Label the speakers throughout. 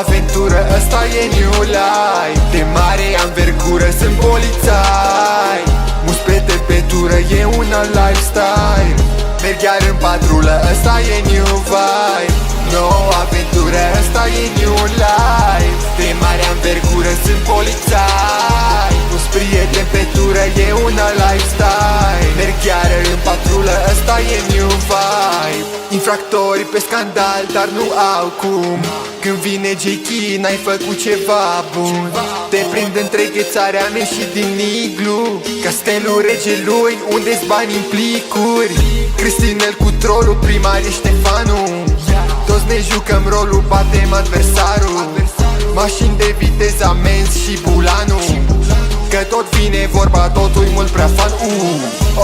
Speaker 1: aventură, ăsta e new life. De mare anvergură, sunt polițai. Mus pe tempetură, e un alt lifestyle. Merg iar în patrulă, ăsta e new vibe. Nouă aventură, ăsta e new life. De mare anvergură, sunt polițai. Mus prieten pe tură, e un alt lifestyle. Merg iar în patrulă, ăsta e new vibe. Infractori pe scandal, dar nu au cum. Când vine J.K, n-ai făcut ceva bun. Te prind între ghețarea mea și din iglu. Castelul regelui, unde-s bani în plicuri. Cristinel cu trolul, primar e Ștefanu. Toți ne jucăm rolul, batem adversarul. Mașini de viteză, amenzi și bulanul. Că tot vine vorba, totul-i mult prea fan.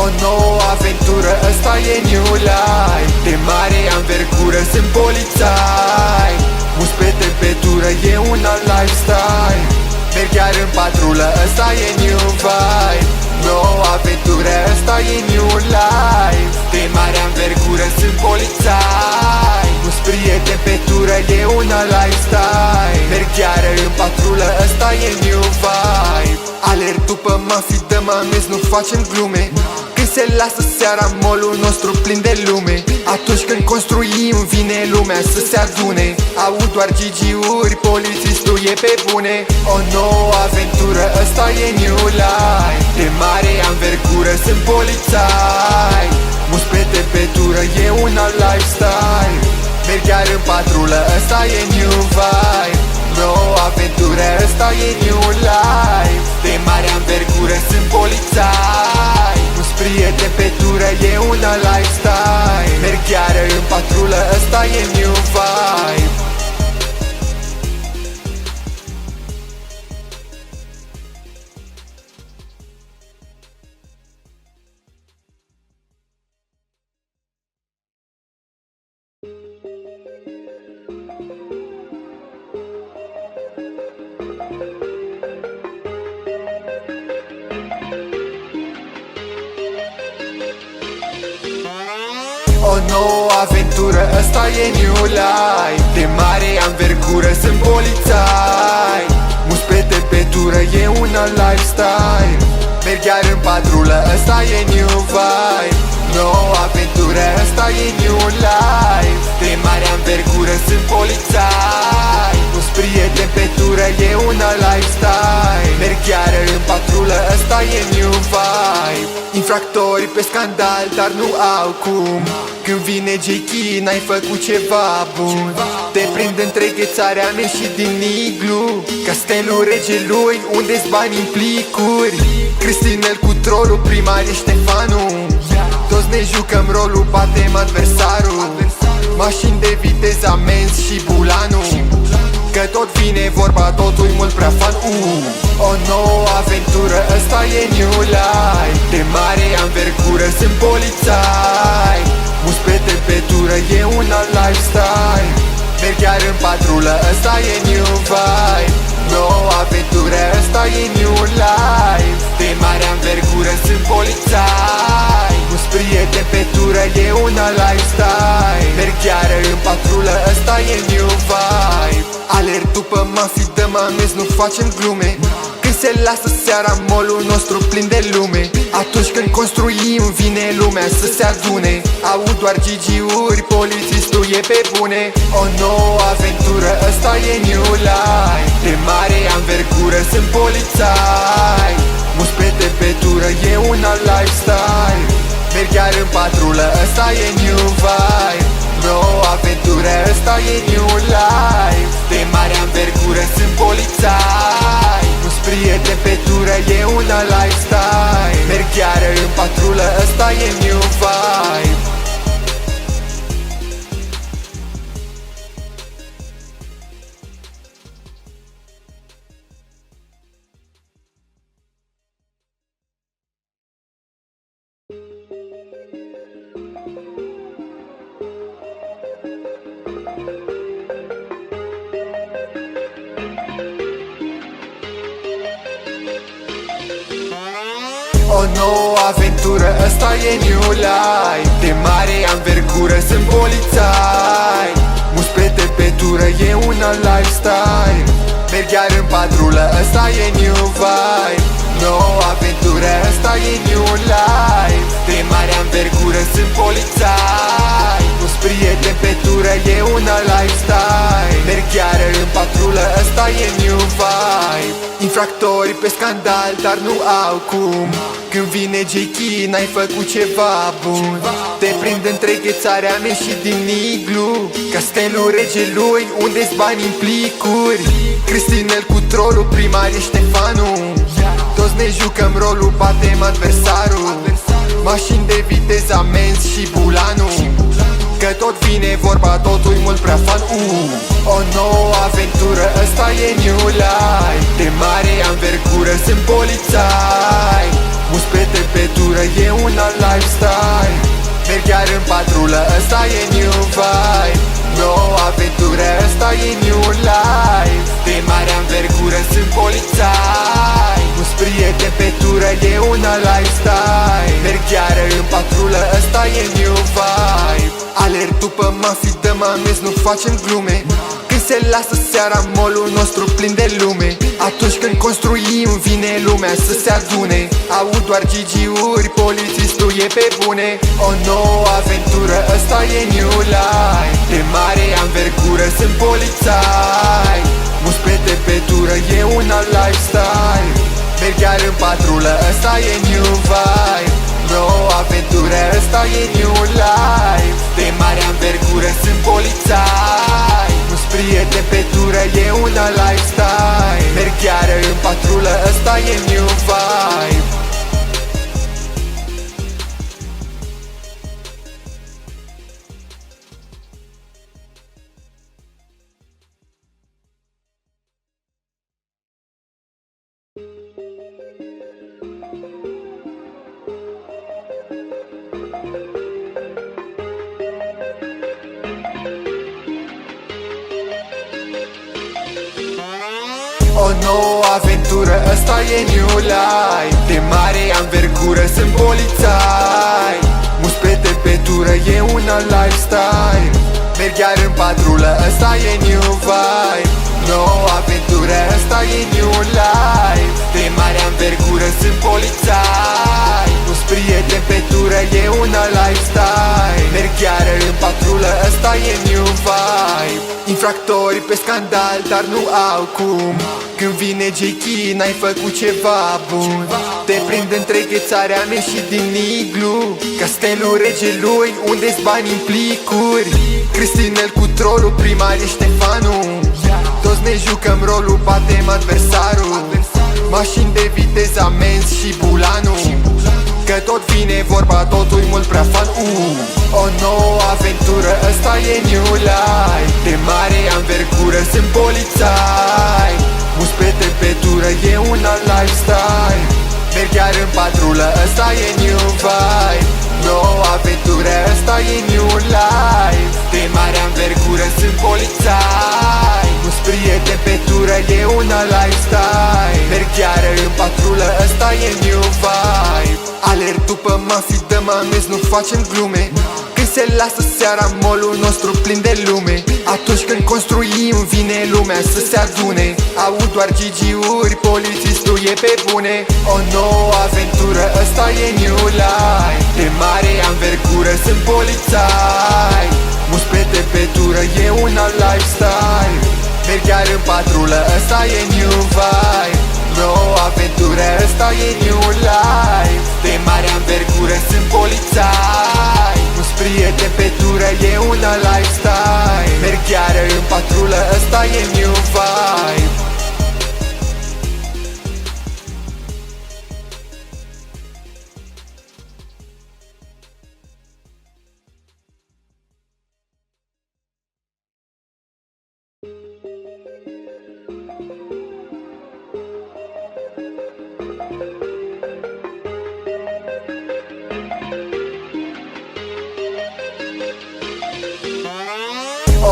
Speaker 1: O nouă aventură, ăsta e new life. De mare anvergură, sunt polițai. Mus pe tempetură, e un alt lifestyle. Merg chiar în patrulă, ăsta e new vibe. Nouă aventură, ăsta e new life. De mare anvergură, sunt polițai. Mus prieten pe tură, e un alt lifestyle. Merg chiar în patrulă, ăsta e new vibe. Alerg după mafii, dăm amenzi, nu facem glume. Când se lasă seara, molul nostru plin de lume. Atunci când construim, vine lumea să se adune. Aud doar GG-uri, polițistul e pe bune. O nouă aventură, ăsta e new life. De mare anvergură, sunt polițai. Mus pe tempetură, e un alt lifestyle. Merg chiar în patrulă, ăsta e new vibe. Nouă aventură, ăsta e new life. De mare anvergură, sunt polițai. Mus prieten pe tură, e un alt lifestyle. Merg chiar în patrulă, ăsta e new vibe. O nouă aventură, ăsta e new life. De mare anvergură, sunt polițai. Mus pe tempetură, e un alt lifestyle. Merg chiar în patrulă, ăsta e new vibe. Nouă aventură, ăsta e new life. De mare anvergură, sunt polițai. Mus prieten pe tură, e un alt lifestyle. Merg chiar în patrulă, ăsta e new vibe. Infractori pe scandal, dar nu au cum. Când vine J.K, n-ai făcut ceva bun. Te prind între ghețarea mea și din iglu. Castelul regelui, unde-s bani în plicuri. Cristinel cu trolul, primar e Ștefanu. Toți ne jucăm rolul, batem adversarul. Mașini de viteză, amenzi și bulanul. Că tot vine vorba, totul-i mult prea fan. O nouă aventură, ăsta e new life. De mare anvergură, sunt polițai. Mus pe tempetură, e un alt lifestyle. Merg chiar în patrulă, ăsta e new vibe. Nouă aventură, ăsta e new life. De mare anvergură, sunt polițai. Mus prieten pe tură, e un alt lifestyle. Merg chiar în patrulă, ăsta e new vibe. Alerg după mafii, dăm amenzi, nu facem glume. Când se lasă seara, molul nostru plin de lume. Atunci când construim, vine lumea să se adune. Aud doar GG-uri, polițistul e pe bune. O nouă aventură, ăsta e new life. De mare anvergură, sunt polițai. Mus pe tempetură, e un alt lifestyle. Merg chiar în patrulă, ăsta e new vibe. Nouă aventură, ăsta e new life. De mare anvergură, sunt polițai. Mus prieten pe tură, e un alt lifestyle. Merg chiar în patrulă, ăsta e new vibe. O nouă aventură, ăsta e new life. De mare anvergură, sunt polițai. mus pe tepetură, e un alt lifestyle. Merg iar în patrulă, ăsta e new vibe. Nouă aventură, ăsta e new life. De mare anvergură, sunt polițai. Nu-s prieten pe tură, e un alt lifestyle. Merg iar în patrulă, ăsta e new vibe. Infractori pe scandal, dar nu au cum. Când vine J.K, n-ai făcut ceva bun. Te prind între ghețarea mea și din iglu. Castelul regelui, unde-s bani în plicuri. Cristinel cu trolul, primar e Ștefanu. Toți ne jucăm rolul, batem adversarul. Mașini de viteză, amenzi și bulanul. Că tot vine vorba, totul-i mult prea fan. O nouă aventură, ăsta e new life. De mare anvergură, sunt polițai. Mus pe tepetură, e un alt lifestyle. Merg chiar în patrulă, ăsta e new vibe. Nouă aventură, ăsta e new life. De mare anvergură, sunt polițai. Mus prieten pe tură, e un alt lifestyle. Merg chiar în patrulă, ăsta e new vibe. Alerg după mafii, dăm amenzi, nu facem glume. Când se lasă seara, molul nostru plin de lume. Atunci când construim, vine lumea să se adune. Aud doar GG-uri, polițistul e pe bune. O nouă aventură, ăsta e new life. De mare anvergură, sunt polițai. Mus pe tepetură, e un alt lifestyle. Merg chiar în patrulă, ăsta e new vibe. Nouă aventură, ăsta e new life. De mare anvergură, sunt polițai. Nu-s prieten pe tură, e un alt lifestyle. Merg chiar în patrulă, ăsta e new vibe. O nouă aventură, ăsta e new life. De mare anvergură, sunt polițai. Mus pe tepetură, e un alt lifestyle. Merg iar în patrulă, ăsta e new vibe. Nouă aventură, ăsta e new life. De mare anvergură, sunt polițai. Mus prieten pe tură, e un alt lifestyle. Merg chiar în patrulă, ăsta e new vibe. Infractori pe scandal, dar nu au cum. Când vine J.K, n-ai făcut ceva bun. Te prind între ghețarea mea și din iglu. Castelul regelui, unde-s bani în plicuri. Cristinel cu trolul, primar e Ștefanu. Toți ne jucăm rolul, batem adversarul. Mașini de viteză, amenzi și bulanul. Că tot vine vorba, totul-i mult prea fan. O nouă aventură, ăsta e new life. De mare anvergură, sunt polițai. Mus pe tepetură, e un alt lifestyle. Merg chiar în patrulă, ăsta e new vibe. Nouă aventură, ăsta e new life. De mare anvergură, sunt polițai. Mus prieten pe tură, e un alt lifestyle. Merg chiar în patrulă, ăsta e new vibe. Alerg după mafii, dăm amenzi, nu facem glume. Când se lasă seara, molul nostru plin de lume. Atunci când construim, vine lumea să se adune. Aud doar GG-uri, polițistul e pe bune. O nouă aventură, ăsta e new life. De mare anvergură, sunt polițai. Mus pe tepetură, e un alt lifestyle. Merg chiar în patrulă, ăsta e new vibe. Nouă aventură, ăsta e new life. De mare anvergură, sunt polițai. Mus prieten pe tură, e un alt lifestyle. Merg chiar în patrulă, ăsta e new vibe.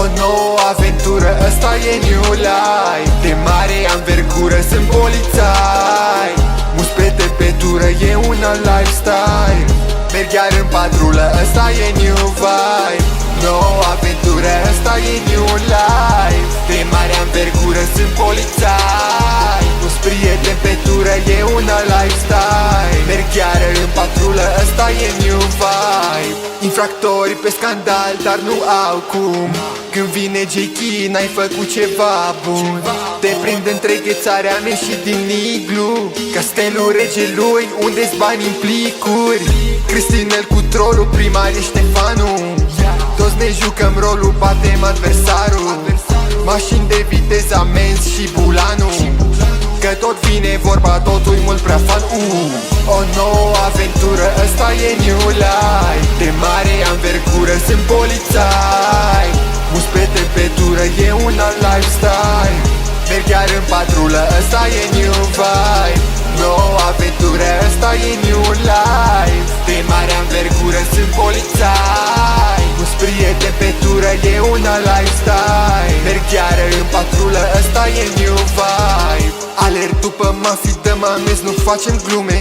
Speaker 1: O nouă aventură, ăsta e new life. De mare anvergură, sunt polițai. Mus pe tepetură, e un alt lifestyle. Merg chiar în patrulă, ăsta e new vibe. Nouă aventură, ăsta e new life. De mare anvergură, sunt polițai. Nu-s prieten pe tură, e un alt lifestyle. Merg chiar în patrulă, ăsta e new vibe. Infractori pe scandal, dar nu au cum. Când vine J.K, n-ai făcut ceva bun. Te prind între ghețarea mea și din iglu. Castelul regelui, unde-s bani în plicuri. Cristinel cu trolul, primar e Ștefanu. Toți ne jucăm rolul, batem adversarul. Mașini de viteză, amenzi și bulanul. Că tot vine vorba, totul mult prea fan. O nouă aventură, ăsta e new life. De mare anvergură, sunt polițai. Mus pe tempetură, e un alt lifestyle. Merg chiar în patrulă, ăsta e new vibe. Nouă aventură, ăsta e new life. De mare anvergură, sunt polițai. Mus prieten pe tură, e un alt lifestyle. Merg chiar în patrulă, ăsta e new vibe. Alerg după mafii, dăm amenzi, nu facem glume.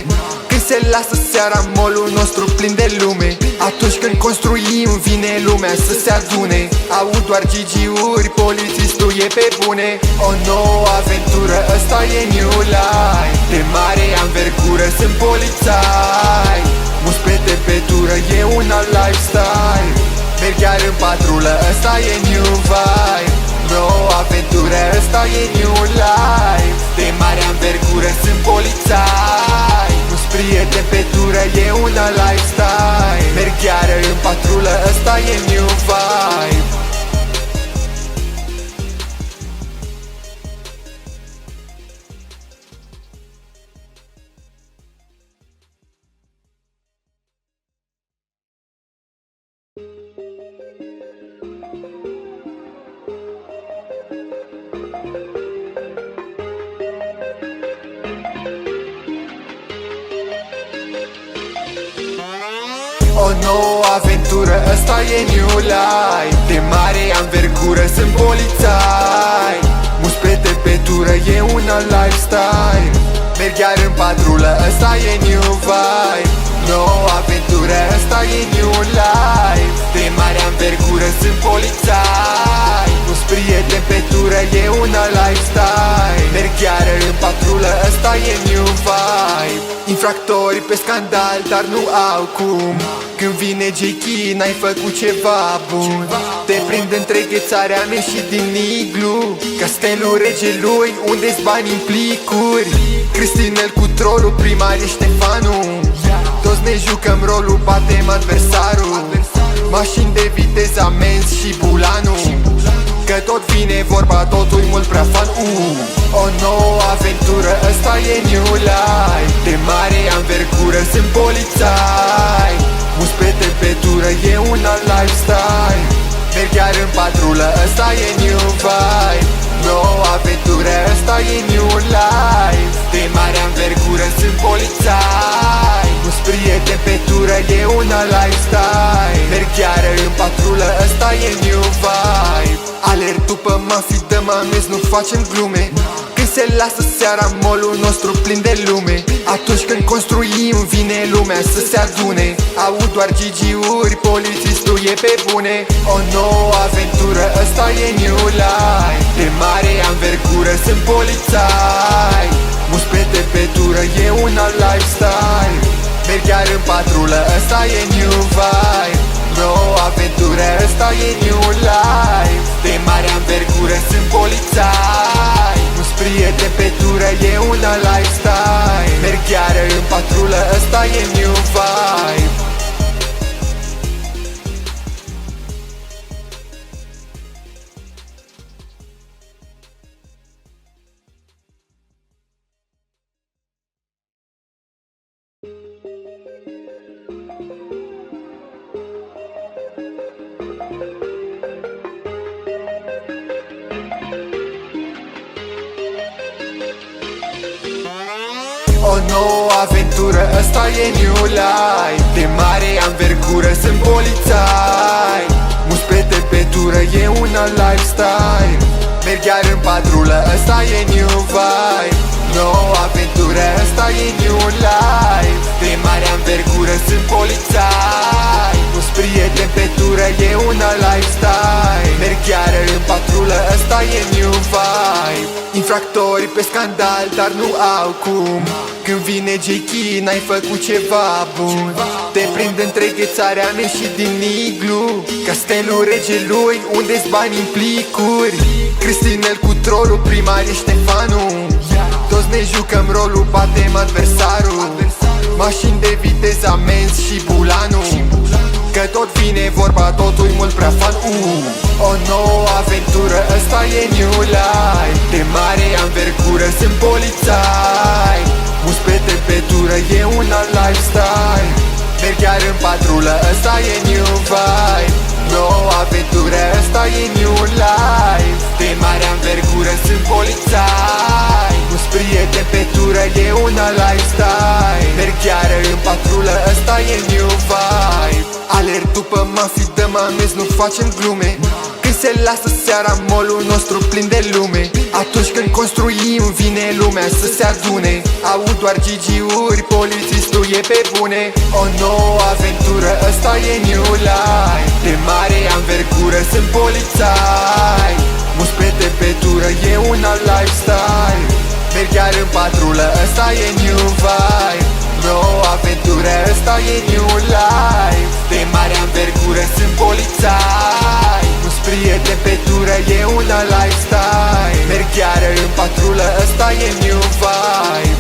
Speaker 1: Când se lasă seara, molul nostru plin de lume. Atunci când construim, vine lumea să se adune. Aud doar GG-uri, polițistul e pe bune. O nouă aventură, ăsta e new life. De mare anvergură, sunt polițai. Mus pe tempetură, e un alt lifestyle. Merg chiar în patrulă, ăsta e new vibe. Nouă aventură, ăsta e new life. De mare anvergură, sunt polițai. Nu-s prieten pe tură, e un alt lifestyle. Merg chiar în patrulă, ăsta e new vibe. O nouă aventură, ăsta e new life. De mare anvergură, sunt polițai. Mus pe tempetură, e un alt lifestyle. Merg chiar în patrulă, ăsta e new vibe. Nouă aventură, ăsta e new life. De mare anvergură, sunt polițai. Mus prieten pe tură, e un alt lifestyle. Merg chiar în patrulă, ăsta e new vibe. Infractori pe scandal, dar nu au cum. Când vine J.K, n-ai făcut ceva bun. Te prind între ghețarea mea și din iglu. Castelul regelui, unde-s bani în plicuri. Cristinel cu trolul, primar e Ștefanu. Toți ne jucăm rolul, batem adversarul. Mașini de viteză, amenzi și bulanul. Că tot vine vorba, totul mult prea fan. O nouă aventură, ăsta e new life. De mare anvergură, sunt polițai. Mus pe tempetură, e un alt lifestyle. Merg chiar în patrulă, ăsta e new vibe. Nouă aventură, ăsta e new life. De mare anvergură, sunt polițai. Mus prieten pe tură, e un alt lifestyle. Merg chiar în patrulă, ăsta e new vibe. Alerg după mafii, dăm amenzi, nu facem glume. Când se lasă seara, molul nostru plin de lume. Atunci când construim, vine lumea să se adune. Aud doar GG-uri, polițistul e pe bune. O nouă aventură, ăsta e new life. De mare anvergură, sunt polițai. Mus pe tempetură, e un alt lifestyle. Merg chiar în patrulă, ăsta e new vibe. Nouă aventură, ăsta e new life. De mare anvergură, sunt polițai. Nu-s prieten pe tură, e un alt lifestyle. Merg chiar în patrulă, ăsta e new vibe. O nouă aventură, ăsta e new life. De mare anvergură, sunt polițai. Mus pe tempetură, e un alt lifestyle. Merg chiar în patrulă, ăsta e new vibe. Nouă aventură, ăsta e new life. De mare anvergură, sunt polițai. Mus prieten pe tură, e un alt lifestyle. Mergheară în patrulă, ăsta e new vibe. Infractori pe scandal, dar nu au cum. Când vine J.K, n-ai făcut ceva bun. Te prind între ghețarea mea și din iglu. Castelul regelui, unde-s bani în plicuri. Cristinel cu trolul, primar e Ștefanu. Toți ne jucăm rolul, batem adversarul. Mașini de viteză, amenzi și bulanul. Că tot vine vorba, totul-i mult prea fan. O nouă aventură, ăsta e new life. De mare anvergură, sunt polițai. Mus pe tempetură, e un alt lifestyle. Merg chiar în patrulă, ăsta e new vibe. Nouă aventură, ăsta e new life. De mare anvergură, sunt polițai. Mus pe tempetură, e un alt lifestyle. Merg chiar în patrulă, ăsta e new vibe. Alerg după mafii, dăm amenzi, nu facem glume. Când se lasă seara, molul nostru plin de lume. Atunci când construim, vine lumea să se adune. Aud doar GG-uri, polițistul e pe bune. O nouă aventură, ăsta e new life. De mare anvergură, sunt polițai. Mus pe tempetură, e un alt lifestyle. Merg chiar în patrulă, ăsta e new vibe. Nouă aventură, ăsta e new life. De mare anvergură, sunt polițai. Mus pe tempetură, e un alt lifestyle. Merg chiar în patrulă, ăsta e new vibe.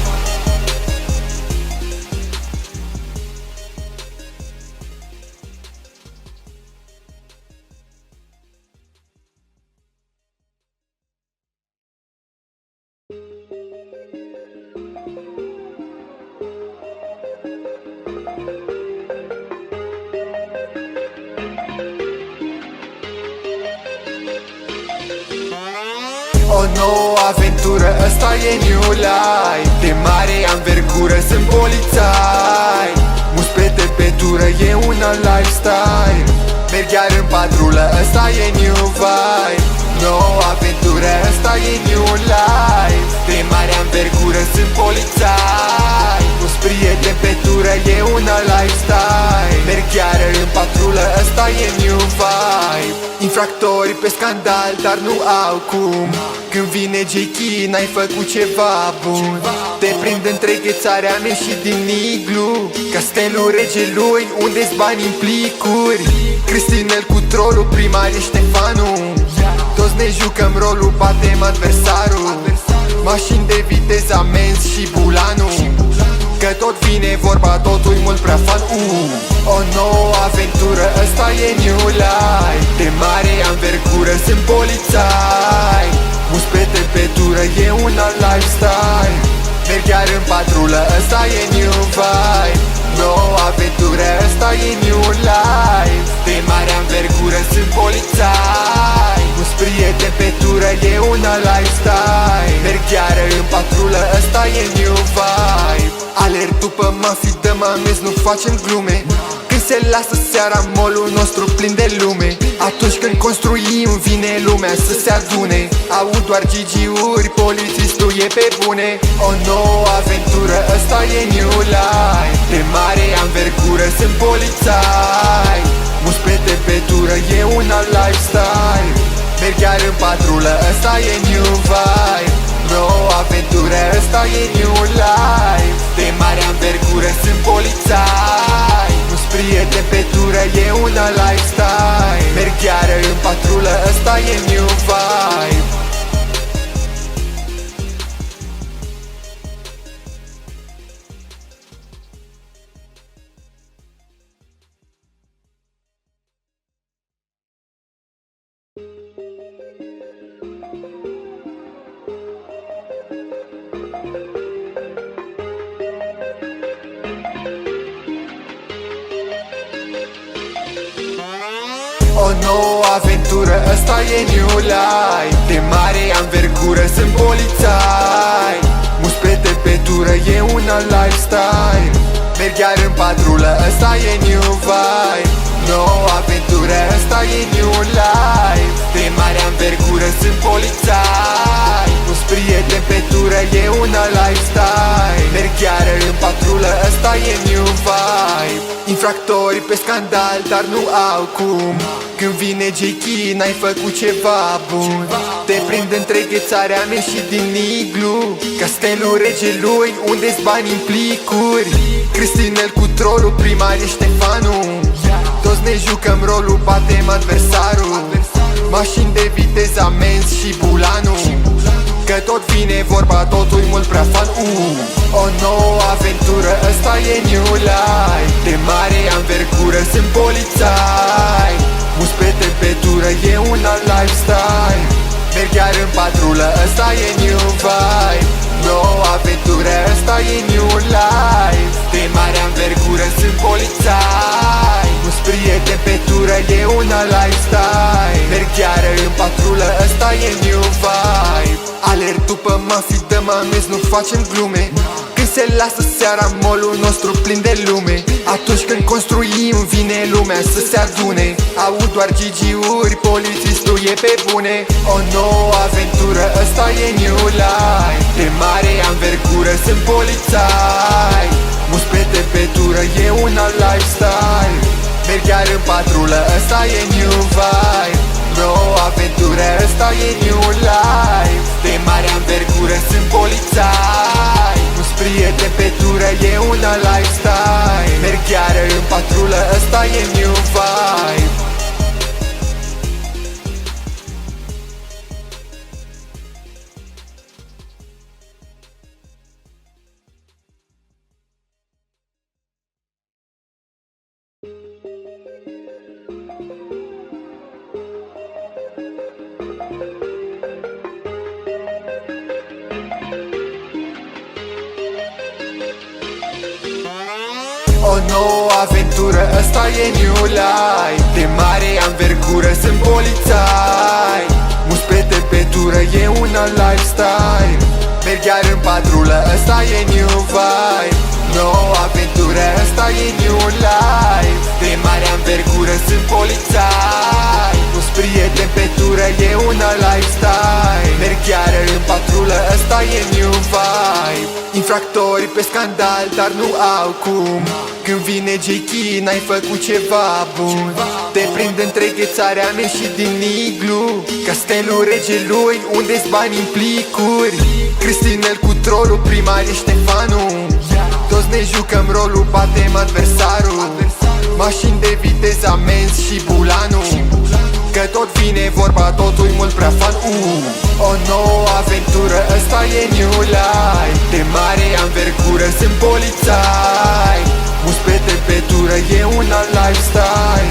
Speaker 1: O nouă aventură, ăsta e new life. De mare anvergură, sunt polițai. Mus pe tempetură, e un alt lifestyle. Merg chiar în patrulă, ăsta e new vibe. Nouă aventură, ăsta e new life. De mare anvergură, sunt polițai. Mus pe tempetură, e un alt lifestyle. Merg chiar în patrulă, ăsta e new vibe. Infractori pe scandal, dar nu au cum. Când vine J.K, n-ai făcut ceva bun. Te prind între ghețarea mea și din iglu. Castelul regelui, unde-s bani în plicuri. Cristinel cu trolul, primar e Ștefanu. Toți ne jucăm rolul, batem adversarul. Mașini de viteză, amenzi și bulanul. Că tot vine vorba, totul-i mult prea fan. O nouă aventură, ăsta e new life. De mare anvergură, sunt polițai. Mus pe tempetură, e un alt lifestyle. Merg chiar în patrulă, ăsta e new vibe. Nouă aventură, ăsta e new life. De mare anvergură, sunt polițai. Mus pe tempetură, e un alt lifestyle. Merg chiar în patrulă, ăsta e new vibe. Alerg după mafii, dăm amenzi, nu facem glume. Când se lasă seara, molul nostru plin de lume. Atunci când construim, vine lumea să se adune. Aud doar GG-uri, polițistul e pe bune. O nouă aventură, ăsta e new life. De mare anvergură, sunt polițai. Mus pe tempetură, e un alt lifestyle. Merg chiar în patrulă, ăsta e new vibe. Nouă aventură, ăsta e new life. De mare anvergură, sunt polițai. Mus pe tempetură, e un alt lifestyle. Merg chiar în patrulă, ăsta e new vibe. O nouă aventură, ăsta e new life. De mare anvergură, sunt polițai. Mus pe tempetură, e un alt lifestyle. Merg chiar în patrulă, ăsta e new vibe. Nouă aventură, ăsta e new life. De mare anvergură, sunt polițai. Mus pe tempetură, e un alt lifestyle. Merg chiar în patrulă, ăsta e new vibe. Infractori pe scandal, dar nu au cum. Când vine J.K, n-ai făcut ceva bun. Te prind între ghețarea mea și din iglu. Castelul regelui, unde-s bani în plicuri. Cristinel cu trolul, primar e Ștefanu. Toți ne jucăm rolul, batem adversarul. Mașini de viteză, amenzi și bulanul. Că tot vine vorba, totul mult prea fan. O nouă aventură, ăsta e new life. De mare anvergură, sunt polițai. Mus pe tempetură, e un alt lifestyle. Merg chiar în patrulă, ăsta e new vibe. Nouă aventură, ăsta e new life. De mare anvergură, sunt polițai. Mus prieten pe tură, e un alt lifestyle. Merg chiar în patrulă, ăsta e new vibe. Alerg după mafii, dăm amenzi, nu facem glume. Când se lasă seara, molul nostru plin de lume. Atunci când construim, vine lumea să se adune. Aud doar GG-uri, polițistul e pe bune. O nouă aventură, ăsta e new life. De mare anvergură, sunt polițai. Mus pe tempetură, e un alt lifestyle. Merg chiar în patrulă, ăsta e new vibe. Nouă aventură, ăsta e new life. De mare anvergură, sunt polițai. Mus prieten pe tură, e un alt lifestyle. Merg chiar în patrulă, ăsta e new vibe. O nouă aventură, ăsta e new life. De mare anvergură, sunt polițai. Mus pe tempetură, e un alt lifestyle. Merg chiar în patrulă, ăsta e new vibe. Nouă aventură, ăsta e new life. De mare anvergură, sunt polițai. Mus prieten pe tură, e un alt lifestyle. Merg chiar în patrulă, ăsta e new vibe. Infractori pe scandal, dar nu au cum. Când vine J.K, n-ai făcut ceva bun. Te prind între ghețarea mea și din iglu. Castelul regelui, unde-s bani în plicuri. Cristinel cu trolul, primar e Ștefanu. Toți ne jucăm rolul, batem adversarul. Mașini de viteză, amenzi și bulanul. Că tot vine vorba, totul mult prea fan. O nouă aventură, ăsta e new life. De mare anvergură, sunt polițai. Mus pe tempetură, e un alt lifestyle.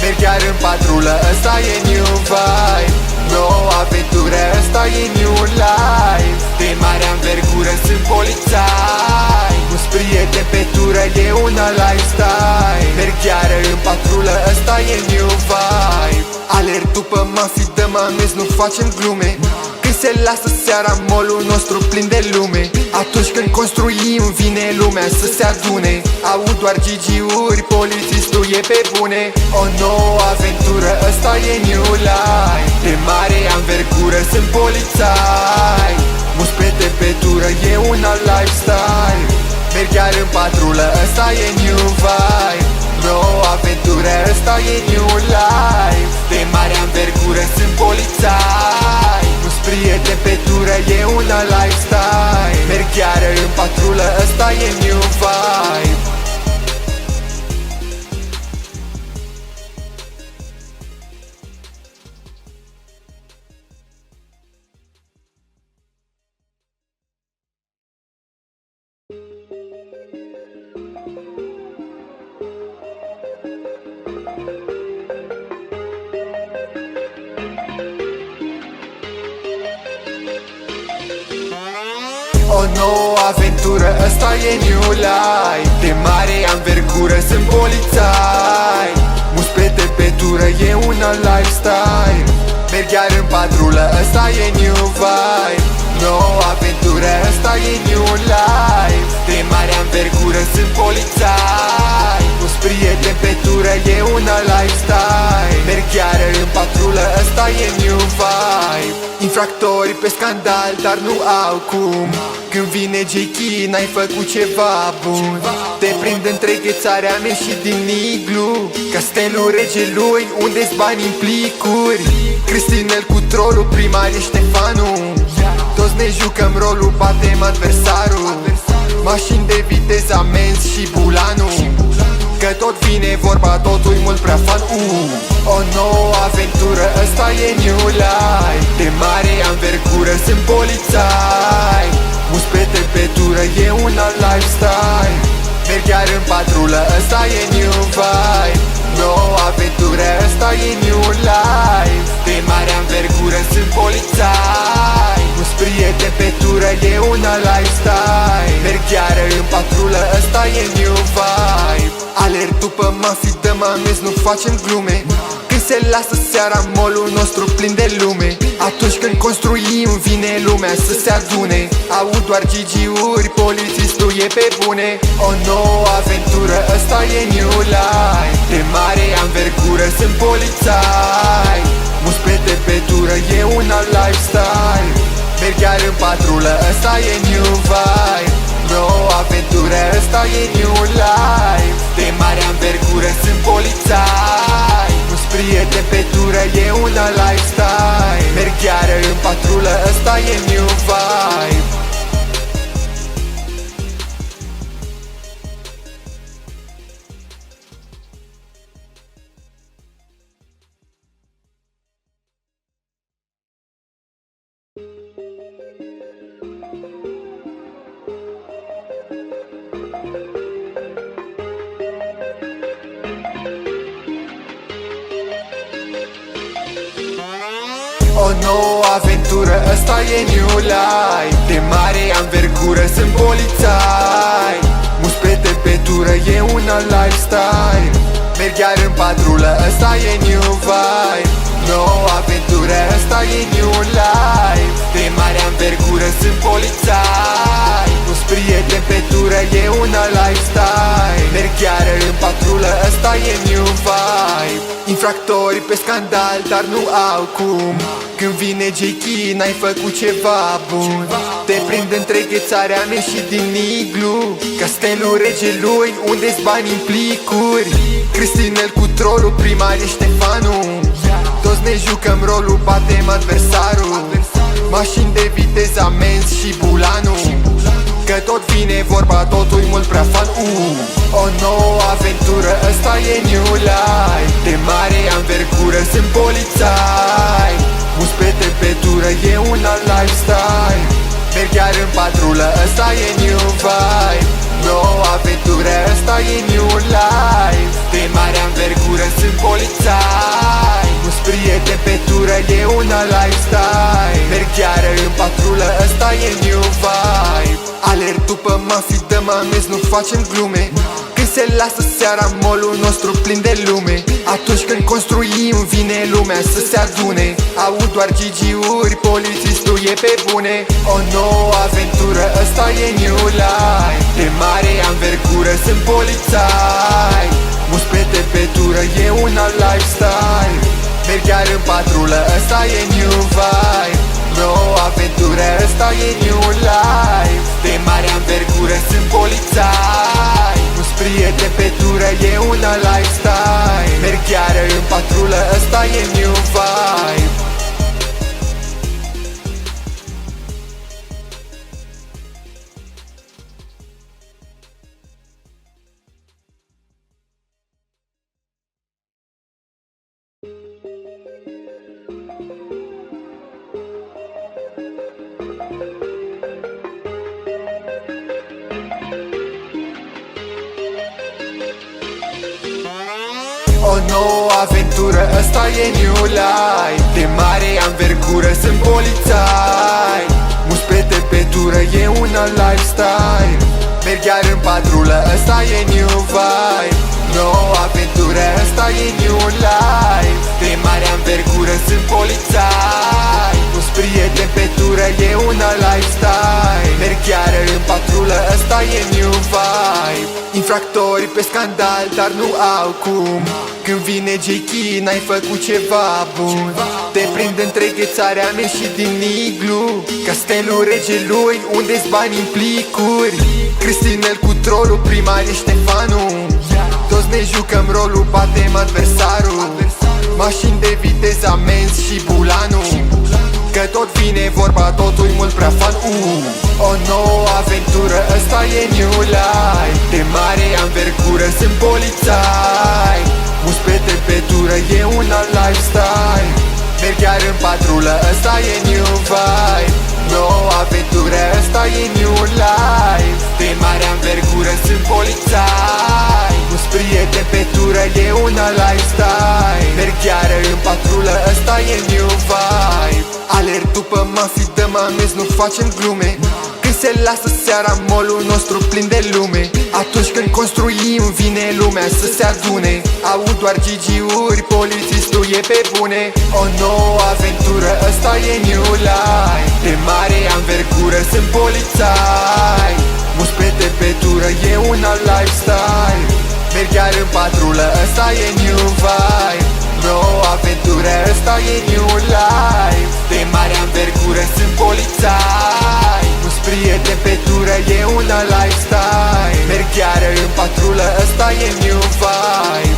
Speaker 1: Merg chiar în patrulă, ăsta e new vibe. Nouă aventură, ăsta e new life. De mare anvergură, sunt polițai. Mus prieten pe tură, e un alt lifestyle. Merg chiar în patrulă, ăsta e new vibe. Alerg după mafii, dăm amenzi, nu facem glume. Când se lasă seara, molul nostru plin de lume. Atunci când construim, vine lumea să se adune. Aud doar GG-uri, polițistul e pe bune. O nouă aventură, ăsta e new life. De mare anvergură, sunt polițai. Mus pe tempetură, e un alt lifestyle. Merg chiar în patrulă, ăsta e new vibe. Nouă aventură, ăsta e new life. De mare anvergură, sunt polițai. Mus prieten pe tură, e un alt lifestyle. Merg chiar în patrulă, ăsta e new vibe. O nouă aventură, ăsta e new life. De mare anvergură, sunt polițai. Mus pe tempetură, e un alt lifestyle. Merg chiar în patrulă, ăsta e new vibe. Nouă aventură, ăsta e new life. De mare anvergură, sunt polițai. Cu-s prieteni pe tură, e un alt lifestyle. Merg chiar în patrulă, ăsta e new vibe. Infractori pe scandal, dar nu au cum. Când vine J.K, n-ai făcut ceva bun. Te prind între ghețarea mea și din iglu. Castelul regelui, unde-s bani în plicuri. Cristinel cu trolul, primar e Ștefanu. Toți ne jucăm rolul, batem adversarul. Mașini de viteză, amenzi și bulanul. Că tot vine vorba, totul mult prea fan. O nouă aventură, ăsta e new life. De mare anvergură, sunt polițai. Mus pe tempetură, e un alt lifestyle. Merg chiar în patrulă, ăsta e new vibe. Nouă aventură, ăsta e new life. De mare anvergură, sunt polițai. Mus prieteni pe tură, e un alt lifestyle. Merg chiar în patrulă, ăsta e new vibe. Alerg după mafii, dăm amenzi, nu facem glume. Când se lasă seara, molul nostru plin de lume. Atunci când construim, vine lumea să se adune. Aud doar GG-uri, polițistul e pe bune. O nouă aventură, ăsta e new life. De mare anvergură, sunt polițai. Mus pe tempetură, e un alt lifestyle. Merg chiar în patrulă, ăsta e new vibe. Nouă aventură, ăsta e new life. De mare anvergură, sunt polițai. Nu-s prieteni pe tură, e un alt lifestyle. Merg chiar în patrulă, ăsta e new vibe. O nouă aventură, ăsta e new life. De mare anvergură, sunt polițai. Mus pe tempetură, e un alt lifestyle. Merg chiar în patrulă, ăsta e new vibe. Nouă aventură, ăsta e new life. De mare anvergură, sunt polițai. Mus prieteni pe tură, e un alt lifestyle. Merg chiar în patrulă, ăsta e new vibe. Infractori pe scandal, dar nu au cum. Când vine J.K, n-ai făcut ceva bun. Te prind între ghețarea mea și din iglu. Castelul regelui, unde-s bani în plicuri. Cristinel cu trolul, primar e Ștefanu. Toți ne jucăm rolul, batem adversarul. Mașini de viteză, amenzi și bulanul. Că tot vine vorba, totul mult prea fan. O nouă aventură, ăsta e new life. De mare anvergură, sunt polițai. Mus pe tempetură, e un alt lifestyle. Merg chiar în patrulă, ăsta e new vibe. Nouă aventură, ăsta e new life. De mare anvergură, sunt polițai. Mus prieteni pe tură, e un alt lifestyle. Merg chiar în patrulă, ăsta e new vibe. Alerg după mafii, dăm amenzi, nu facem glume. Când se lasă seara, molul nostru plin de lume. Atunci când construim, vine lumea să se adune. Aud doar GG-uri, polițistul e pe bune. O nouă aventură, ăsta e new life. De mare anvergură, sunt polițai. Mus pe tempetură, e un alt lifestyle. Merg chiar în patrulă, ăsta e new vibe. Nouă aventură, ăsta e new life. De mare anvergură, sunt polițai. Mus prieteni pe tură, e un alt lifestyle. Merg chiar în patrulă, ăsta e new vibe. O nouă aventură, ăsta e new life. De mare anvergură, sunt polițai. Mus pe tempetură, e un alt lifestyle. Merg chiar în patrulă, ăsta e new vibe. Nouă aventură, ăsta e new life. De mare anvergură, sunt polițai. Nu-s prieten pe tură, e un alt lifestyle. Merg chiar în patrulă, ăsta e new vibe. Infractori pe scandal, dar nu au cum. Când vine J.K, n-ai făcut ceva bun. Te prind între ghețare, am ieșit din iglu. Castelul regelui, unde-s bani în plicuri. Cristinel cu trolul, primarii Ștefanu. Toți ne jucăm rolul, batem adversarul. Mașini de viteză, amenzi și bulanul. Că tot vine vorba, totul-i mult prea fan. O nouă aventură, ăsta e new life. De mare anvergură, sunt polițai. Mulți pe tempetură, e un alt lifestyle. Merg chiar în patrulă, ăsta e new vibe. Nouă aventură, ăsta e new life. De mare anvergură, sunt polițai. Mulți prieteni pe tură, e un alt lifestyle. Merg chiar în patrulă, ăsta e new vibe. Alerg după mafii, dăm amenzi, nu facem glume. Când se lasă seara, molul nostru plin de lume. Atunci când construim, vine lumea să se adune. Aud doar GG-uri, polițistul e pe bune. O nouă aventură, ăsta e new life. De mare anvergură, sunt polițai. Mulți pe tempetură, e un alt lifestyle. Merg chiar în patrulă, ăsta e new vibe. Nouă aventură, ăsta e new life. De mare anvergură, sunt polițai. Mulți prieteni pe tură, e un alt lifestyle. Merg chiar în patrulă, ăsta e new vibe.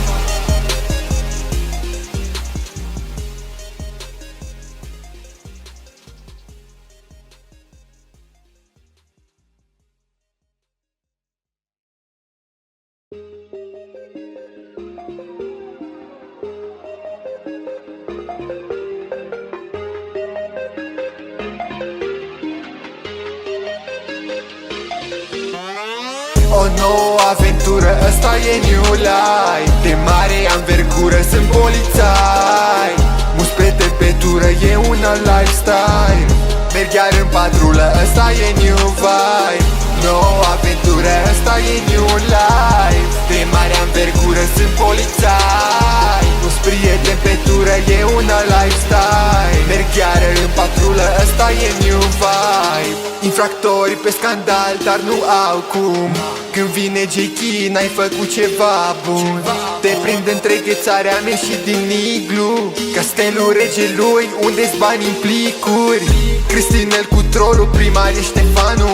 Speaker 1: O nouă aventură, ăsta e new life. De mare anvergură, sunt polițai. Mulți pe tempetură, e un alt lifestyle. Merg chiar în patrulă, ăsta e new vibe. Nouă aventură, ăsta e new life. De mare anvergură, sunt polițai. Mulți prieteni pe tură, e un alt lifestyle. Merg chiar în patrulă, ăsta e new vibe. Infractori pe scandal, dar nu au cum. Când vine J.K, n-ai făcut ceva bun. Te prind între ghețare, am ieșit din iglu. Castelul regelui, unde-s bani în plicuri. Cristinel cu trolul, primarii Ștefanu.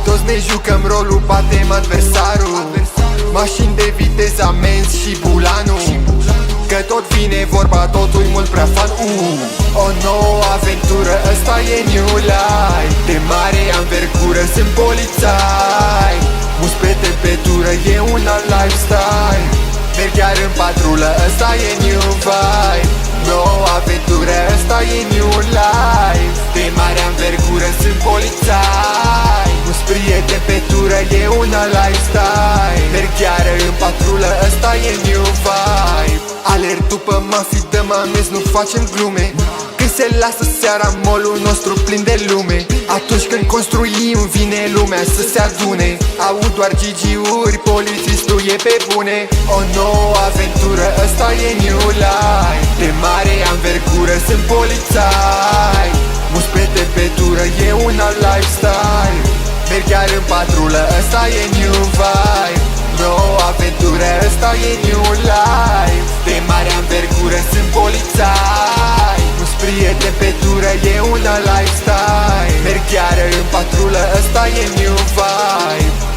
Speaker 1: Toți ne jucăm rolul, batem adversarul. Mașini de viteză, amenzi și bulanul. Că tot vine vorba, totul-i mult prea fan. O nouă aventură, ăsta e new life. De mare anvergură, sunt polițai. Mulți pe tempetură, e un alt lifestyle. Merg chiar în patrulă, ăsta e new vibe. Nouă aventură, ăsta e new life. De mare anvergură, sunt polițai. Mulți prieteni pe tură, e un alt lifestyle. Merg chiar în patrulă, ăsta e new vibe. Alerg după mafii, dăm amenzi, nu facem glume. Când se lasă seara, molul nostru plin de lume. Atunci când construim, vine lumea să se adune. Aud doar GG-uri, polițistul e pe bune. O nouă aventură, ăsta e new life. De mare anvergură, sunt polițai. Mulți pe tempetură, e un alt lifestyle. Merg chiar în patrulă, ăsta e new vibe. Nouă aventură, ăsta e new life. De mare anvergură, sunt polițai. Mulți prieteni pe tură, e un alt lifestyle. Merg chiar în patrulă, ăsta e new vibe.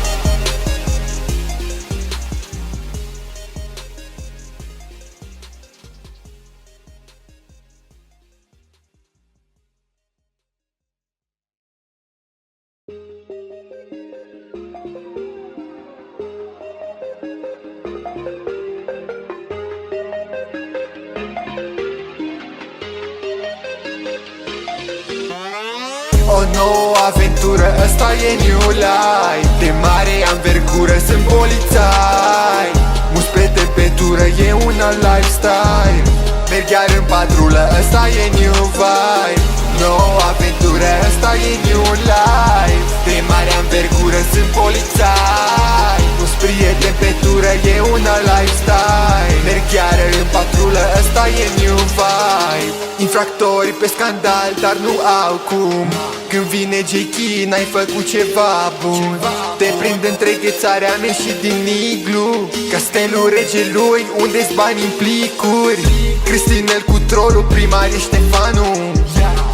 Speaker 1: O nouă aventură, ăsta e new life. De mare anvergură, sunt polițai. Mulți pe tempetură, e un alt lifestyle. Merg chiar în patrulă, ăsta e new vibe. Nouă aventură, ăsta e new life. De mare anvergură, sunt polițai. Mulți prieteni pe tură, e un alt lifestyle. Merg chiar în patrulă, ăsta e new vibe. Infractori pe scandal, dar nu au cum. Când vine J.K, n-ai făcut ceva bun. Te prind între ghețarea mea și din iglu. Castelul regelui, unde-s bani în plicuri. Cristinel cu trolul, primar e Ștefanu.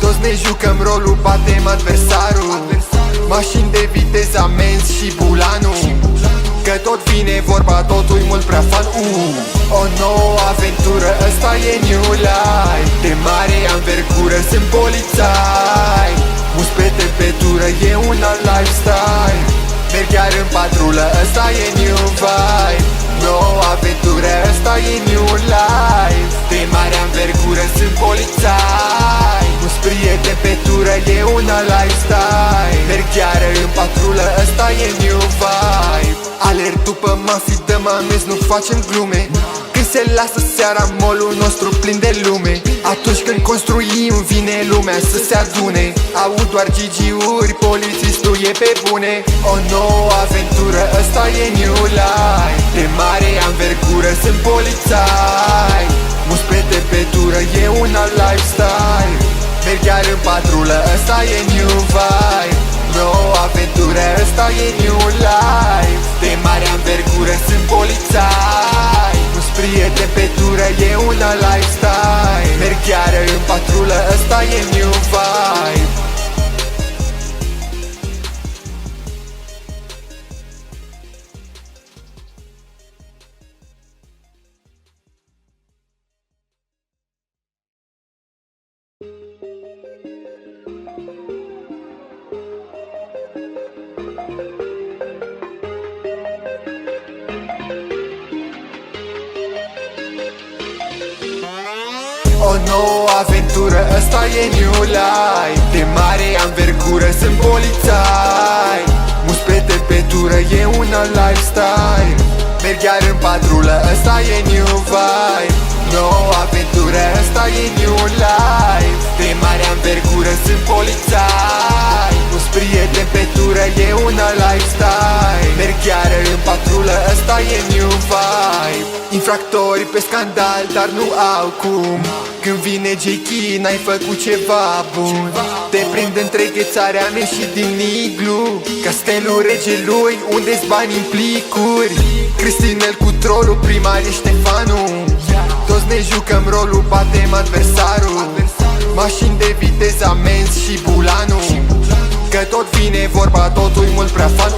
Speaker 1: Toți ne jucăm rolul, batem adversarul. Mașini de viteză, amenzi și bulanul. Că tot vine vorba, totul-i mult prea fan. O nouă aventură, ăsta e new life. De mare anvergură, sunt polițai. Mulți pe tempetură, e un alt lifestyle. Merg chiar în patrulă, ăsta e new vibe. Nouă aventură, ăsta e new life. De mare anvergură, sunt polițai. Mulți prieteni pe tură, e un alt lifestyle. Merg chiar în patrulă, ăsta e new vibe. Alerg după mafii, dăm amenzi, nu facem glume. Când se lasă seara, molul nostru plin de lume. Atunci când construim, vine lumea să se adune. Aud doar GG-uri, polițistul e pe bune. O nouă aventură, ăsta e new life. De mare anvergură, sunt polițai. Mulți pe tempetură, e un alt lifestyle. Merg chiar în patrulă, ăsta e new vibe. Nouă aventură, ăsta e new life. De mare anvergură, sunt polițai. Mulți prieteni pe tură, e un alt lifestyle. Merg chiar în patrulă, ăsta e new vibe. O nouă aventură, ăsta e new life. De mare anvergură, sunt polițai. Mulți pe tempetură, e un alt lifestyle. Merg chiar în patrulă, ăsta e new vibe. Nouă aventură, ăsta e new life. De mare anvergură, sunt polițai. Mulți prieteni pe tură, e un alt lifestyle. Merg chiar în patrulă, ăsta e new vibe. Infractori pe scandal, dar nu au cum. Când vine J.K, n-ai făcut ceva bun. Te prind între ghețarea mea și din iglu. Castelul regelui, unde-s bani în plicuri. Cristinel cu trolul, primar e Ștefanu. Toți ne jucăm rolul, batem adversarul. Mașini de viteză, amenzi și bulanul. Că tot vine vorba, totul-i mult prea fan.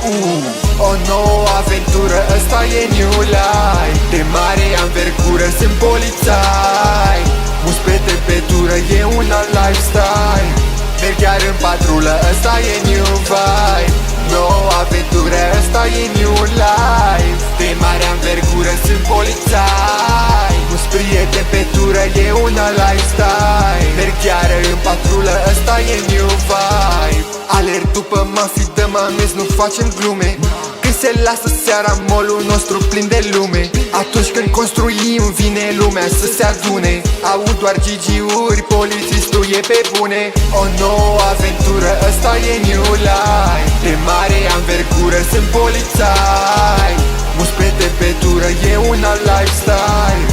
Speaker 1: O nouă aventură, ăsta e new life. De mare anvergură, sunt polițai. Mulți pe tempetură, e un alt lifestyle. Merg chiar în patrulă, ăsta e new vibe. Nouă aventură, ăsta e new life. De mare anvergură, sunt polițai. Mulți prieteni pe tură, e un alt lifestyle. Merg chiar în patrulă, ăsta e new vibe. Alerg după mafii, dăm amenzi, nu facem glume. Când se lasă seara, molul nostru plin de lume. Atunci când construim, vine lumea să se adune. Aud doar GG-uri, polițistul e pe bune. O nouă aventură, ăsta e new life. De mare anvergură, sunt polițai. Mulți pe tempetură, e un alt lifestyle.